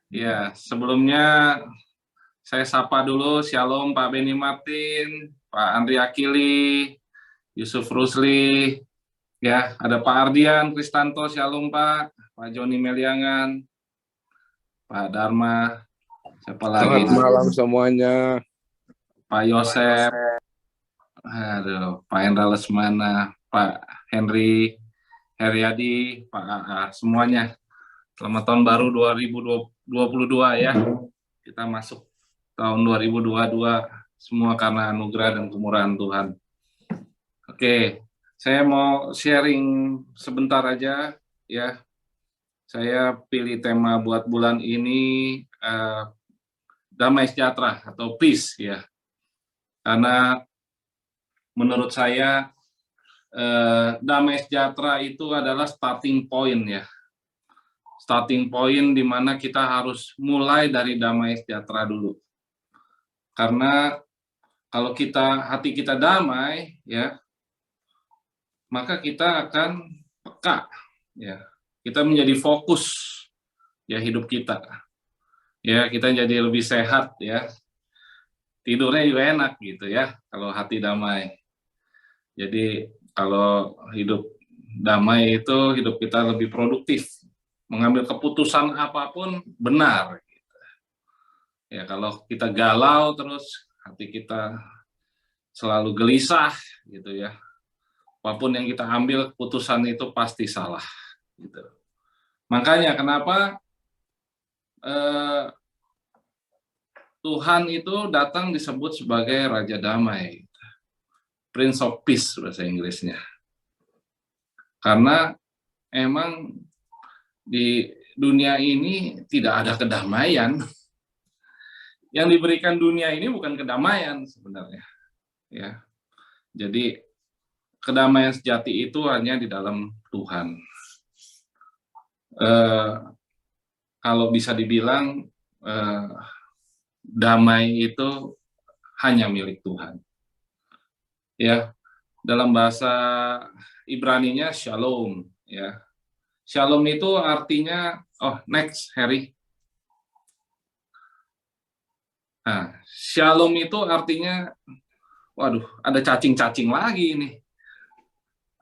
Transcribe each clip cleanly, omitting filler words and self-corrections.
Ya, sebelumnya saya sapa dulu, Shalom Pak Beni Martin, Pak Andri Akili, Yusuf Rusli, ya, ada Pak Ardian Kristanto, Shalom Pak, Pak Joni Meliangan, Pak Dharma, siapa lagi? Selamat malam semuanya. Pak Yosep, aduh, Pak Hendra Lesmana, Pak Henry, Heriadi, Pak AA, semuanya. Selamat tahun baru 2022 ya. Kita masuk tahun 2022 semua karena anugerah dan kemurahan Tuhan. Oke, saya mau sharing sebentar aja ya. Saya pilih tema buat bulan ini damai sejahtera atau peace ya. Karena menurut saya damai sejahtera itu adalah starting point ya. Starting point di mana kita harus mulai dari damai sejahtera dulu. Karena kalau hati kita damai ya, maka kita akan peka ya. Kita menjadi fokus ya hidup kita. Ya, kita jadi lebih sehat ya. Tidurnya juga enak gitu ya kalau hati damai. Jadi kalau hidup damai itu hidup kita lebih produktif. Mengambil keputusan apapun benar. Ya, kalau kita galau terus hati kita selalu gelisah gitu ya. Apapun yang kita ambil keputusan itu pasti salah gitu. Makanya kenapa Tuhan itu datang disebut sebagai Raja Damai, Prince of Peace bahasa Inggrisnya. Karena emang di dunia ini tidak ada kedamaian. Yang diberikan dunia ini bukan kedamaian sebenarnya. Ya. Jadi kedamaian sejati itu hanya di dalam Tuhan. Kalau bisa dibilang damai itu hanya milik Tuhan. Ya, dalam bahasa Ibraninya Shalom. Ya, Shalom itu artinya, next Harry. Nah, Shalom itu artinya, waduh, ada cacing-cacing lagi ini.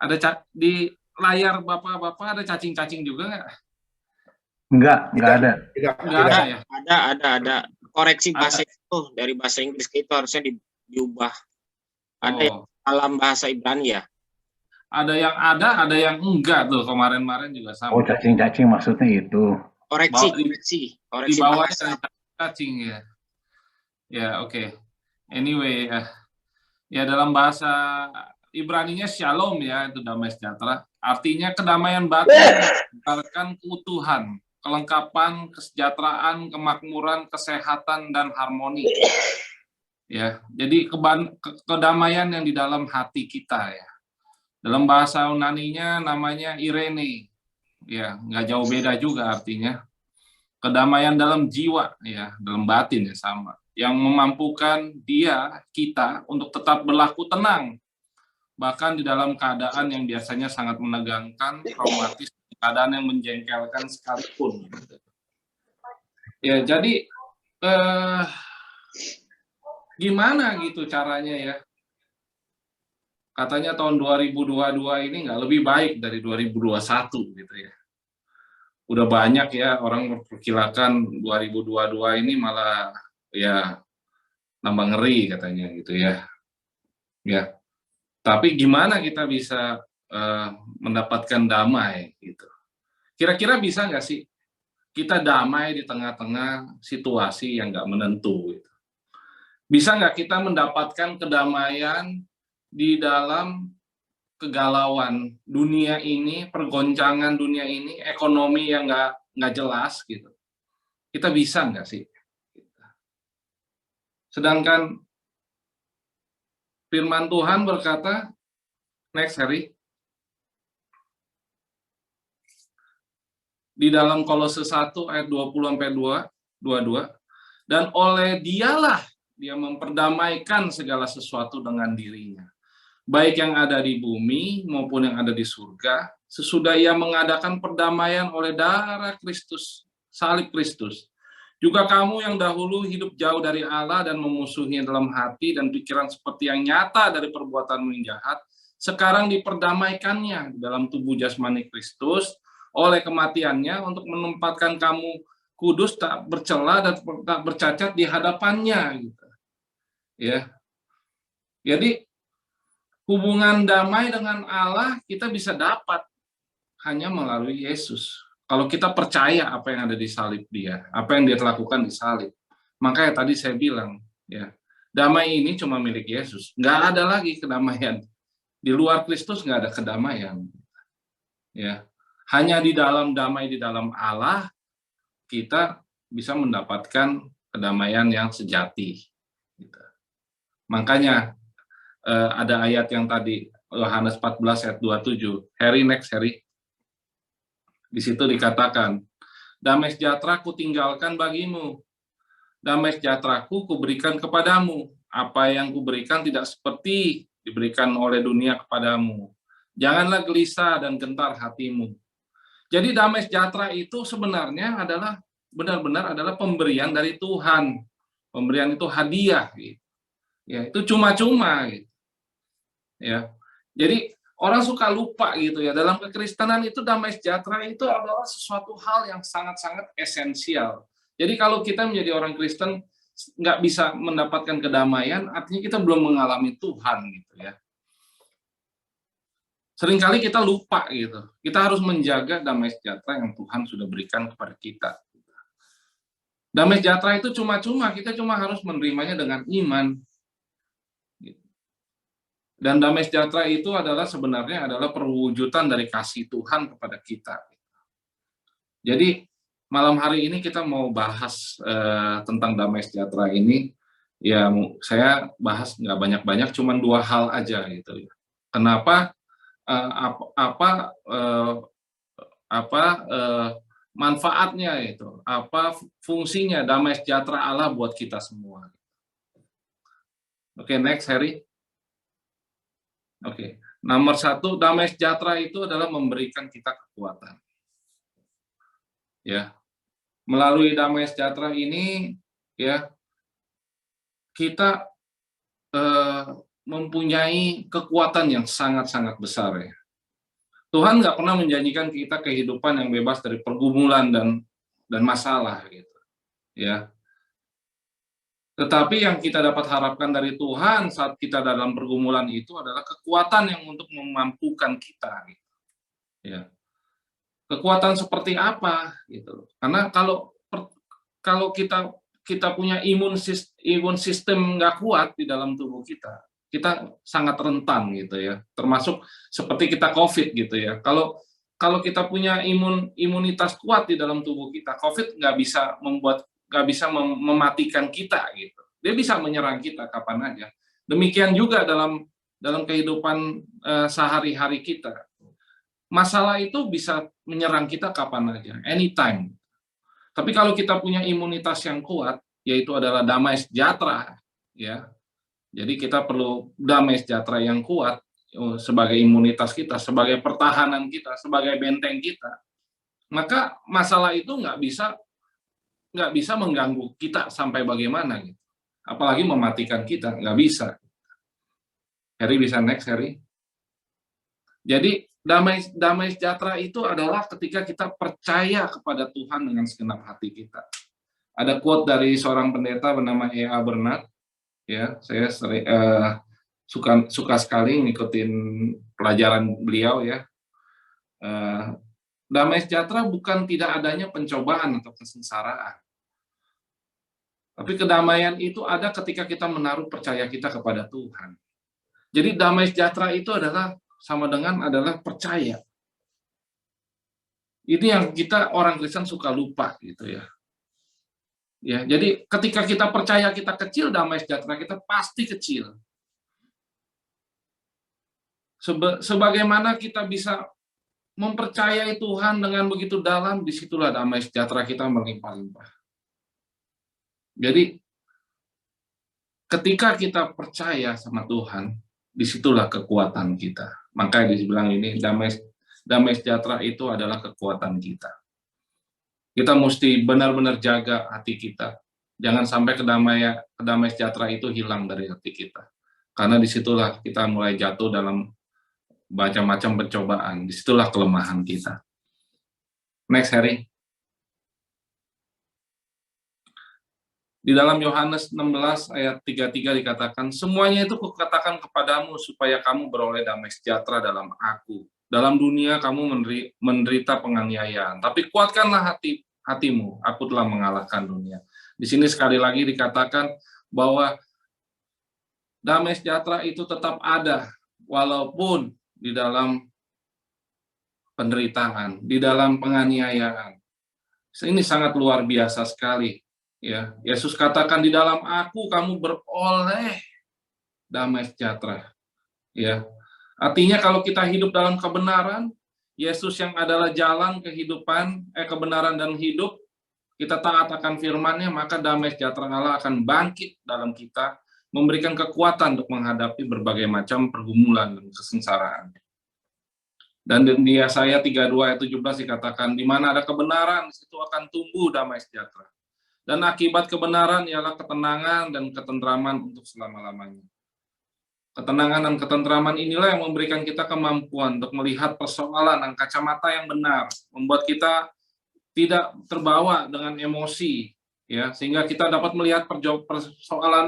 Ada di layar bapak-bapak ada cacing-cacing juga nggak? Enggak ada. Enggak ada ya? Ada. Koreksi bahasa itu dari bahasa Inggris itu harusnya diubah. Ada yang dalam bahasa Ibrani ya? Ada yang enggak tuh kemarin-kemarin juga sama. Oh, cacing-cacing maksudnya itu. Koreksi di bawahnya cacing ya. Ya, oke. Anyway, ya dalam bahasa Ibraninya Shalom ya, itu damai sejahtera. Artinya kedamaian batin, mengantarkan keutuhan, kelengkapan, kesejahteraan, kemakmuran, kesehatan, dan harmoni. Ya, jadi kedamaian yang di dalam hati kita ya. Dalam bahasa Yunaninya namanya Irene. Ya, nggak jauh beda juga artinya. Kedamaian dalam jiwa ya, dalam batin ya sama. Yang memampukan kita untuk tetap berlaku tenang. Bahkan di dalam keadaan yang biasanya sangat menegangkan, traumatis, keadaan yang menjengkelkan sekalipun. Ya, jadi gimana gitu caranya ya? Katanya tahun 2022 ini nggak lebih baik dari 2021 gitu ya. Udah banyak ya orang memperkirakan 2022 ini malah ya nambah ngeri katanya gitu ya. Ya. Tapi gimana kita bisa mendapatkan damai gitu? Kira-kira bisa nggak sih kita damai di tengah-tengah situasi yang nggak menentu? Gitu? Bisa nggak kita mendapatkan kedamaian di dalam kegalauan dunia ini, pergoncangan dunia ini, ekonomi yang nggak jelas gitu? Kita bisa nggak sih? Sedangkan firman Tuhan berkata, next Harry, di dalam Kolose 1 ayat 20-22, dan oleh dialah dia memperdamaikan segala sesuatu dengan dirinya, baik yang ada di bumi maupun yang ada di surga, sesudah ia mengadakan perdamaian oleh darah Kristus, salib Kristus, Juga kamu yang dahulu hidup jauh dari Allah dan memusuhi dalam hati dan pikiran seperti yang nyata dari perbuatanmu yang jahat, sekarang diperdamaikannya dalam tubuh jasmani Kristus oleh kematiannya untuk menempatkan kamu kudus, tak bercela dan tak bercacat di hadapannya. Gitu. Ya, jadi hubungan damai dengan Allah kita bisa dapat hanya melalui Yesus. Kalau kita percaya apa yang ada di salib dia, apa yang dia lakukan di salib. Makanya tadi saya bilang, ya, damai ini cuma milik Yesus. Nggak ada lagi kedamaian. Di luar Kristus nggak ada kedamaian. Ya, hanya di dalam damai di dalam Allah kita bisa mendapatkan kedamaian yang sejati. Gitu. Makanya ada ayat yang tadi Yohanes 14 ayat 27. Harry. Di situ dikatakan, damai sejahtera ku tinggalkan bagimu, damai sejahteraku kuberikan kepadamu, apa yang kuberikan tidak seperti diberikan oleh dunia kepadamu. Janganlah gelisah dan gentar hatimu. Jadi damai sejahtera itu sebenarnya adalah benar-benar adalah pemberian dari Tuhan. Pemberian itu hadiah, gitu. Ya, itu cuma-cuma, gitu. Ya, jadi orang suka lupa gitu ya, dalam kekristenan itu damai sejahtera itu adalah sesuatu hal yang sangat-sangat esensial. Jadi kalau kita menjadi orang Kristen nggak bisa mendapatkan kedamaian, artinya kita belum mengalami Tuhan gitu ya. Seringkali kita lupa gitu, kita harus menjaga damai sejahtera yang Tuhan sudah berikan kepada kita. Damai sejahtera itu cuma-cuma, kita cuma harus menerimanya dengan iman. Dan damai sejahtera itu adalah sebenarnya adalah perwujudan dari kasih Tuhan kepada kita. Jadi malam hari ini kita mau bahas tentang damai sejahtera ini. Ya saya bahas nggak banyak-banyak, cuma 2 hal aja gitu. Kenapa? Manfaatnya itu? Apa fungsinya damai sejahtera Allah buat kita semua? Oke, next Harry. Oke, nomor 1, damai sejahtera itu adalah memberikan kita kekuatan. Ya, melalui damai sejahtera ini, ya, kita mempunyai kekuatan yang sangat-sangat besar ya. Tuhan nggak pernah menjanjikan kita kehidupan yang bebas dari pergumulan dan masalah gitu, ya. Tetapi yang kita dapat harapkan dari Tuhan saat kita dalam pergumulan itu adalah kekuatan yang untuk memampukan kita. Gitu. Ya. Kekuatan seperti apa? Gitu. Karena kalau kita punya imun sistem nggak kuat di dalam tubuh kita sangat rentan gitu ya. Termasuk seperti kita COVID gitu ya. Kalau kita punya imunitas kuat di dalam tubuh kita, COVID nggak bisa mematikan kita gitu. Dia bisa menyerang kita kapan aja. Demikian juga dalam kehidupan sehari-hari kita. Masalah itu bisa menyerang kita kapan aja, anytime. Tapi kalau kita punya imunitas yang kuat, yaitu adalah damai sejahtera, ya. Jadi kita perlu damai sejahtera yang kuat sebagai imunitas kita, sebagai pertahanan kita, sebagai benteng kita. Maka masalah itu nggak bisa mengganggu kita sampai bagaimana gitu. Apalagi mematikan kita, nggak bisa. Harry bisa next, Harry. Jadi damai sejahtera itu adalah ketika kita percaya kepada Tuhan dengan segenap hati kita. Ada quote dari seorang pendeta bernama E.A. Bernard, ya, saya suka sekali ngikutin pelajaran beliau ya. Damai sejahtera bukan tidak adanya pencobaan atau kesengsaraan. Tapi kedamaian itu ada ketika kita menaruh percaya kita kepada Tuhan. Jadi damai sejahtera itu adalah sama dengan adalah percaya. Ini yang kita orang Kristen suka lupa gitu ya. Ya, jadi ketika kita percaya kita kecil, damai sejahtera kita pasti kecil. Sebagaimana kita bisa mempercayai Tuhan dengan begitu dalam, disitulah damai sejahtera kita melimpah-limpah. Jadi ketika kita percaya sama Tuhan, disitulah kekuatan kita. Makanya dibilang ini damai sejahtera itu adalah kekuatan kita. Kita mesti benar-benar jaga hati kita. Jangan sampai kedamaian sejahtera itu hilang dari hati kita. Karena disitulah kita mulai jatuh dalam macam-macam pencobaan. Disitulah kelemahan kita. Next, Harry. Di dalam Yohanes 16 ayat 33 dikatakan, semuanya itu kukatakan kepadamu supaya kamu beroleh damai sejahtera dalam aku. Dalam dunia kamu menderita penganiayaan, tapi kuatkanlah hatimu, aku telah mengalahkan dunia. Di sini sekali lagi dikatakan bahwa damai sejahtera itu tetap ada, walaupun di dalam penderitaan, di dalam penganiayaan. Ini sangat luar biasa sekali. Ya, Yesus katakan di dalam aku kamu beroleh damai sejahtera. Ya, artinya kalau kita hidup dalam kebenaran, Yesus yang adalah jalan kehidupan, kebenaran dan hidup, kita taat akan firman-Nya, maka damai sejahtera Allah akan bangkit dalam kita, memberikan kekuatan untuk menghadapi berbagai macam pergumulan dan kesengsaraan. Dan di Yesaya 32 ayat 17 dikatakan, di mana ada kebenaran, situ akan tumbuh damai sejahtera. Dan akibat kebenaran ialah ketenangan dan ketentraman untuk selama-lamanya. Ketenangan dan ketentraman inilah yang memberikan kita kemampuan untuk melihat persoalan dan kacamata yang benar, membuat kita tidak terbawa dengan emosi, ya, sehingga kita dapat melihat persoalan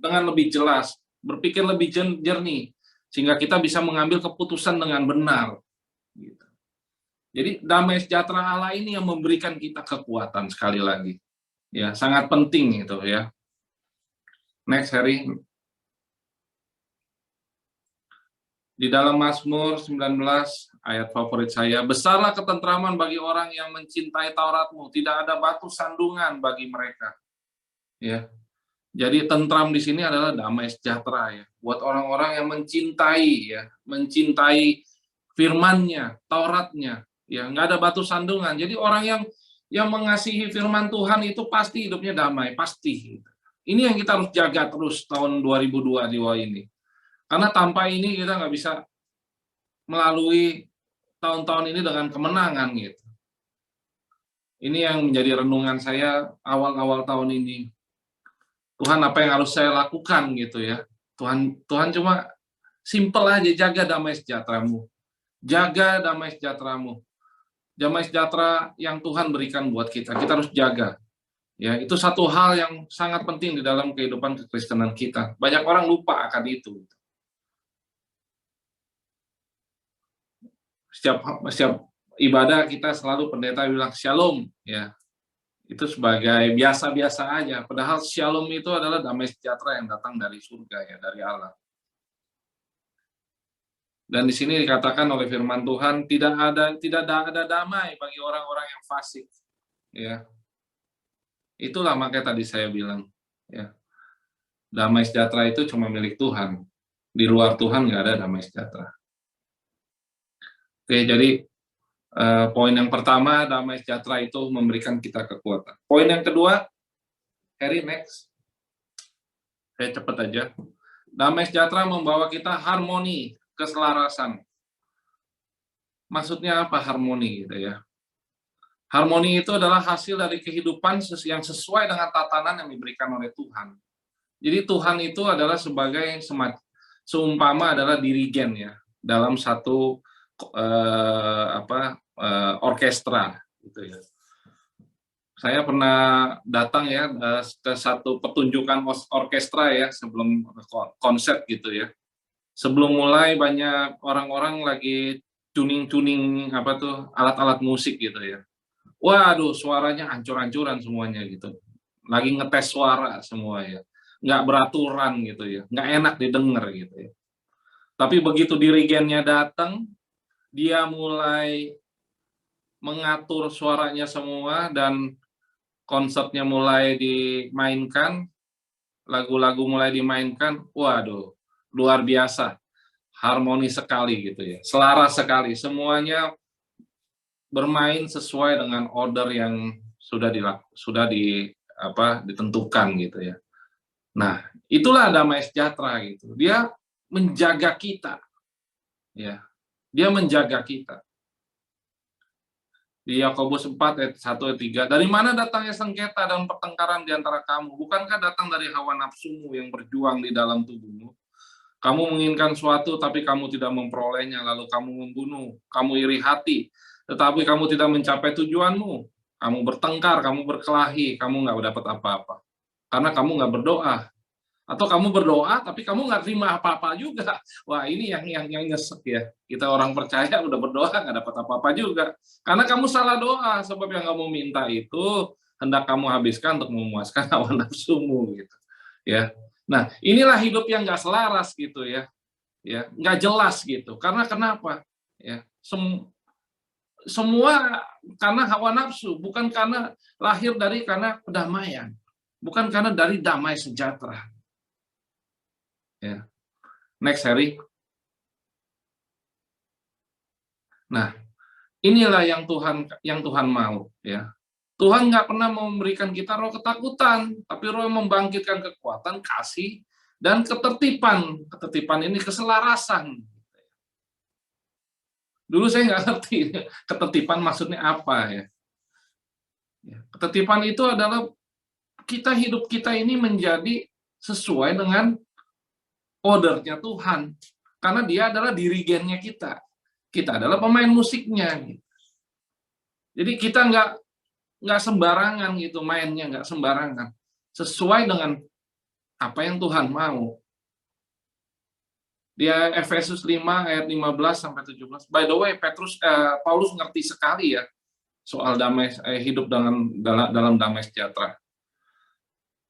dengan lebih jelas, berpikir lebih jernih, sehingga kita bisa mengambil keputusan dengan benar. Gitu. Jadi damai sejahtera Allah ini yang memberikan kita kekuatan sekali lagi. Ya, sangat penting itu ya. Next, Harry. Di dalam Mazmur 19 ayat favorit saya, besarlah ketentraman bagi orang yang mencintai Tauratmu, tidak ada batu sandungan bagi mereka. Ya. Jadi tentram di sini adalah damai sejahtera ya, buat orang-orang yang mencintai ya, mencintai firman-Nya, Taurat-Nya, ya, nggak ada batu sandungan. Jadi orang yang mengasihi firman Tuhan itu pasti hidupnya damai, pasti. Ini yang kita harus jaga terus tahun 2022 ini. Karena tanpa ini kita nggak bisa melalui tahun-tahun ini dengan kemenangan gitu. Ini yang menjadi renungan saya awal-awal tahun ini. Tuhan, apa yang harus saya lakukan gitu ya. Tuhan cuma simple aja, jaga damai sejahtera-Mu. Jaga damai sejahtera-Mu. Damai sejahtera yang Tuhan berikan buat kita harus jaga. Ya, itu satu hal yang sangat penting di dalam kehidupan kekristenan kita. Banyak orang lupa akan itu. Setiap ibadah kita selalu pendeta bilang shalom, ya. Itu sebagai biasa-biasa aja. Padahal shalom itu adalah damai sejahtera yang datang dari surga ya, dari Allah. Dan di sini dikatakan oleh firman Tuhan, tidak ada damai bagi orang-orang yang fasik. Ya. Itulah makanya tadi saya bilang, ya. Damai sejahtera itu cuma milik Tuhan. Di luar Tuhan nggak ada damai sejahtera. Oke, jadi poin yang pertama, damai sejahtera itu memberikan kita kekuatan. Poin yang kedua, Harry, next. Saya cepat aja. Damai sejahtera membawa kita harmoni, keselarasan. Maksudnya apa harmoni gitu ya? Harmoni itu adalah hasil dari kehidupan yang sesuai dengan tatanan yang diberikan oleh Tuhan. Jadi Tuhan itu adalah sebagai seumpama adalah dirigen ya dalam satu orkestra gitu ya. Saya pernah datang ya ke satu pertunjukan orkestra ya sebelum konser gitu ya. Sebelum mulai banyak orang-orang lagi tuning alat-alat musik gitu ya. Waduh, suaranya hancur-hancuran semuanya gitu. Lagi ngetes suara semua ya. Nggak beraturan gitu ya. Nggak enak didengar gitu ya. Tapi begitu dirigennya datang, dia mulai mengatur suaranya semua dan konsernya mulai dimainkan, lagu-lagu mulai dimainkan, waduh, luar biasa, harmoni sekali gitu ya, selaras sekali, semuanya bermain sesuai dengan order yang sudah ditentukan gitu ya. Nah, itulah damai sejahtera gitu. Dia menjaga kita, ya. Dia menjaga kita. Di Yakobus 4 ayat 1 ayat 3, dari mana datangnya sengketa dan pertengkaran di antara kamu? Bukankah datang dari hawa nafsumu yang berjuang di dalam tubuhmu? Kamu menginginkan suatu tapi kamu tidak memperolehnya, lalu kamu membunuh, kamu iri hati, tetapi kamu tidak mencapai tujuanmu. Kamu bertengkar, kamu berkelahi, kamu nggak dapat apa-apa. Karena kamu nggak berdoa. Atau kamu berdoa tapi kamu nggak terima apa-apa juga. Wah, ini yang nyesek ya. Kita orang percaya udah berdoa nggak dapat apa-apa juga. Karena kamu salah doa, sebab yang kamu minta itu hendak kamu habiskan untuk memuaskan hawa nafsumu gitu. Ya. Nah, inilah hidup yang nggak selaras gitu ya. Ya, nggak jelas gitu. Karena kenapa? Ya, semua karena hawa nafsu, bukan karena lahir dari karena kedamaian. Bukan karena dari damai sejahtera. Ya. Next, Harry. Nah, inilah yang Tuhan mau, ya. Tuhan nggak pernah memberikan kita roh ketakutan, tapi roh yang membangkitkan kekuatan, kasih, dan ketertiban. Ketertiban ini keselarasan. Dulu saya nggak ngerti ketertiban maksudnya apa ya. Ketertiban itu adalah hidup kita ini menjadi sesuai dengan ordernya Tuhan, karena Dia adalah dirigennya kita. Kita adalah pemain musiknya. Jadi kita nggak sembarangan gitu mainnya, nggak sembarangan. Sesuai dengan apa yang Tuhan mau. Dia Efesus 5 ayat 15 sampai 17. By the way, Paulus ngerti sekali ya soal damai hidup dalam damai sejahtera.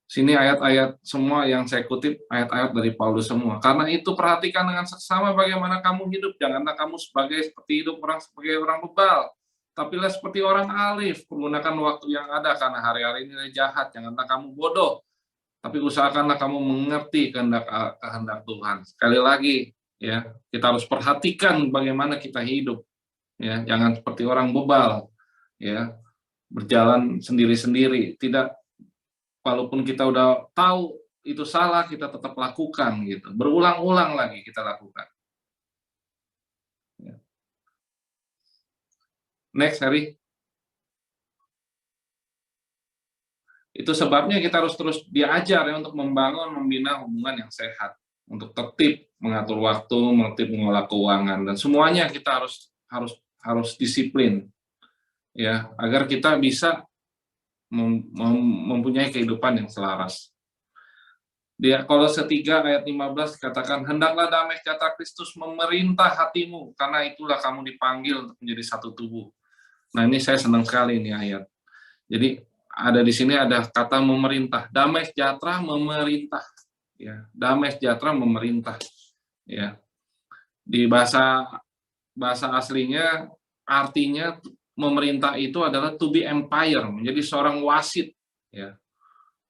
Sini ayat-ayat semua yang saya kutip ayat-ayat dari Paulus semua. Karena itu perhatikan dengan seksama bagaimana kamu hidup. Janganlah kamu seperti sebagai orang bebal, tapilah seperti orang alif. Menggunakan waktu yang ada karena hari-hari ini jahat. Janganlah kamu bodoh, tapi usahakanlah kamu mengerti kehendak Tuhan. Sekali lagi, ya, kita harus perhatikan bagaimana kita hidup. Ya, jangan seperti orang bebal, ya, berjalan sendiri-sendiri. Tidak, walaupun kita udah tahu itu salah, kita tetap lakukan gitu. Berulang-ulang lagi kita lakukan. Ya. Next, Harry. Itu sebabnya kita harus terus diajar ya untuk membina hubungan yang sehat, untuk tertib mengatur waktu, tertib mengelola keuangan, dan semuanya kita harus disiplin ya, agar kita bisa mempunyai kehidupan yang selaras. Di Kolose 3 ayat 15 katakan, hendaklah damai sejahtera Kristus memerintah hatimu, karena itulah kamu dipanggil untuk menjadi satu tubuh. Nah, ini saya senang sekali ini ayat. Jadi ada di sini ada kata memerintah, damai sejahtera memerintah, ya, damai sejahtera memerintah, ya. Di bahasa aslinya artinya memerintah itu adalah to be empire, menjadi seorang wasit, ya.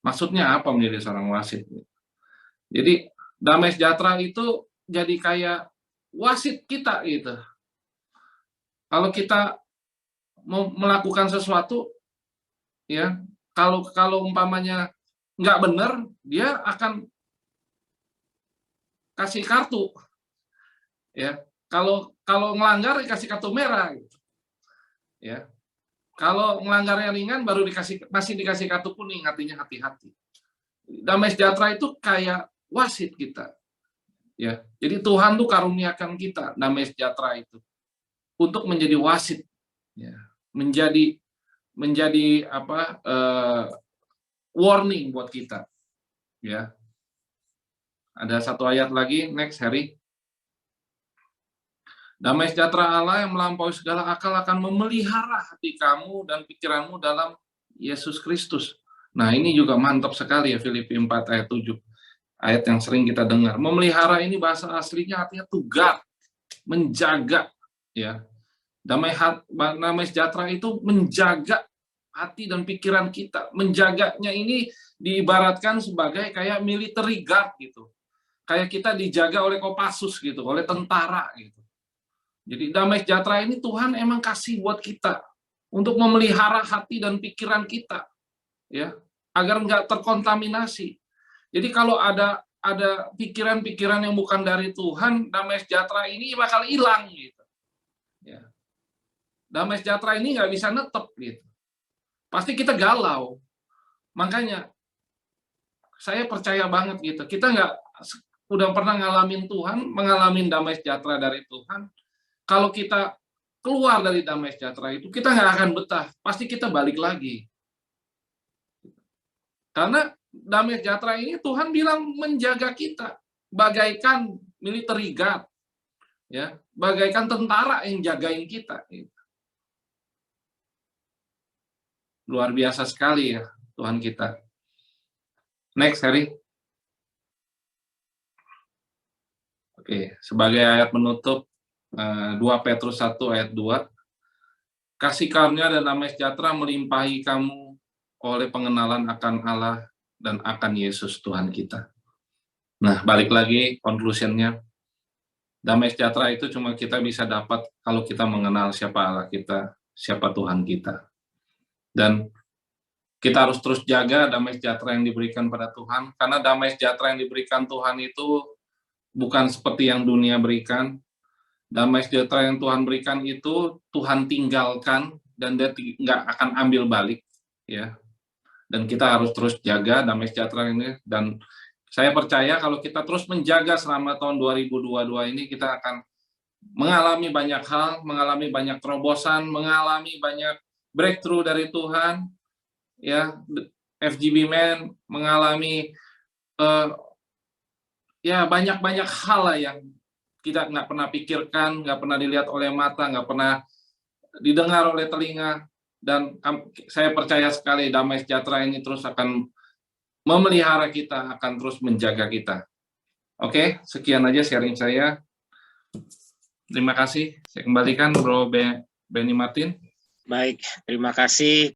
Maksudnya apa menjadi seorang wasit? Jadi damai sejahtera itu jadi kayak wasit kita gitu. Kalau kita mau melakukan sesuatu, ya, kalau umpamanya nggak benar, dia akan kasih kartu, ya. Kalau melanggar dikasih kartu merah, gitu. Ya. Kalau melanggarnya ringan baru masih dikasih kartu kuning, artinya hati-hati. Damai sejahtera itu kayak wasit kita, ya. Jadi Tuhan tuh karuniakan kita damai sejahtera itu untuk menjadi wasit, ya. Menjadi warning buat kita, ya. Ada satu ayat lagi, next, Harry. Damai sejahtera Allah yang melampaui segala akal akan memelihara hati kamu dan pikiranmu dalam Yesus Kristus. Nah, ini juga mantap sekali ya, Filipi 4 ayat 7. Ayat yang sering kita dengar. Memelihara ini bahasa aslinya artinya to guard, menjaga, ya. Damai sejahtera itu menjaga hati dan pikiran kita. Menjaganya ini diibaratkan sebagai kayak military guard gitu. Kayak kita dijaga oleh Kopassus gitu, oleh tentara gitu. Jadi damai sejahtera ini Tuhan emang kasih buat kita untuk memelihara hati dan pikiran kita, ya, agar nggak terkontaminasi. Jadi kalau ada pikiran-pikiran yang bukan dari Tuhan, damai sejahtera ini bakal hilang gitu. Ya. damai sejahtera ini nggak bisa netep gitu. Pasti kita galau. Makanya saya percaya banget gitu. Kita nggak udah pernah ngalamin Tuhan, mengalami damai sejahtera dari Tuhan. Kalau kita keluar dari damai sejahtera itu, kita nggak akan betah. Pasti kita balik lagi. Karena damai sejahtera ini Tuhan bilang menjaga kita bagaikan military guard, ya, bagaikan tentara yang jagain kita. Luar biasa sekali ya Tuhan kita. Next, Harry. Oke, sebagai ayat menutup 2 Petrus 1 ayat 2. Kasih karunia dan damai sejahtera melimpahi kamu oleh pengenalan akan Allah dan akan Yesus Tuhan kita. Nah, balik lagi conclusion-nya. Damai sejahtera itu cuma kita bisa dapat kalau kita mengenal siapa Allah kita, siapa Tuhan kita. Dan kita harus terus jaga damai sejahtera yang diberikan pada Tuhan, karena damai sejahtera yang diberikan Tuhan itu bukan seperti yang dunia berikan. Damai sejahtera yang Tuhan berikan itu Tuhan tinggalkan dan dia nggak akan ambil balik, ya. Dan kita harus terus jaga damai sejahtera ini. Dan saya percaya kalau kita terus menjaga selama tahun 2022 ini, kita akan mengalami banyak hal, mengalami banyak terobosan, mengalami banyak breakthrough dari Tuhan. Ya, FGB Man mengalami ya banyak hal lah yang kita nggak pernah pikirkan, nggak pernah dilihat oleh mata, nggak pernah didengar oleh telinga. Dan saya percaya sekali damai sejahtera ini terus akan memelihara kita, akan terus menjaga kita. Oke, sekian aja sharing saya. Terima kasih. Saya kembalikan Bro Benny Martin. Baik, terima kasih